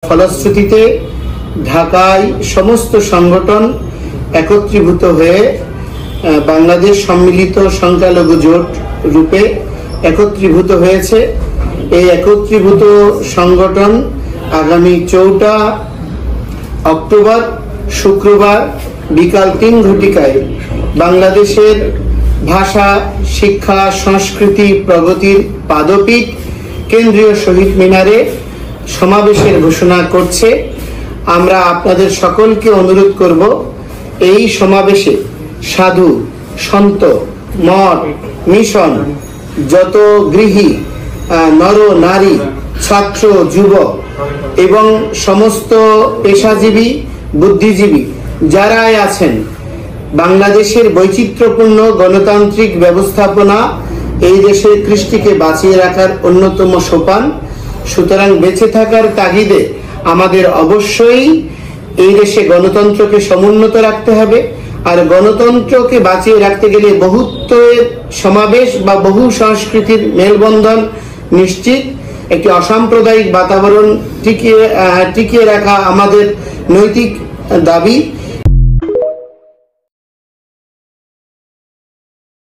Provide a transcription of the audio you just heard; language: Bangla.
ফলশ্রুতিতে ঢাকায় সমস্ত সংগঠন একত্রীভূত হয়ে বাংলাদেশ সম্মিলিত সংখ্যালঘু জোট রূপে একত্রীভূত হয়েছে। এই একত্রীভূত সংগঠন আগামী 4 অক্টোবর শুক্রবার বিকাল 3 ঘটিকায় বাংলাদেশের ভাষা, শিক্ষা, সংস্কৃতি, প্রগতির পাদপীঠ কেন্দ্রীয় শহীদ মিনারে সমাবেশের ঘোষণা করছে। আমরা আপনাদের সকলকে অনুরোধ করব, এই সমাবেশে সাধু, সন্ত, মঠ, মিশন, যত গৃহী, নর নারী, ছাত্র, যুবক এবং সমস্ত পেশাজীবী, বুদ্ধিজীবী যারাই আছেন, বাংলাদেশের বৈচিত্র্যপূর্ণ গণতান্ত্রিক ব্যবস্থাপনা এই দেশের কৃষ্টিকে বাঁচিয়ে রাখার অন্যতম সোপান। সুতরাং বেঁচে থাকার তাগিদে আমাদের অবশ্যই এই দেশে গণতন্ত্রকে সমুন্নত রাখতে হবে। আর গণতন্ত্রকে বাঁচিয়ে রাখতে গেলে বহুত্বের সমাবেশ বা বহু সংস্কৃতির মেলবন্ধন নিশ্চিত, একটি অসাম্প্রদায়িক বাতাবরণ টিকিয়ে রাখা আমাদের নৈতিক দাবি।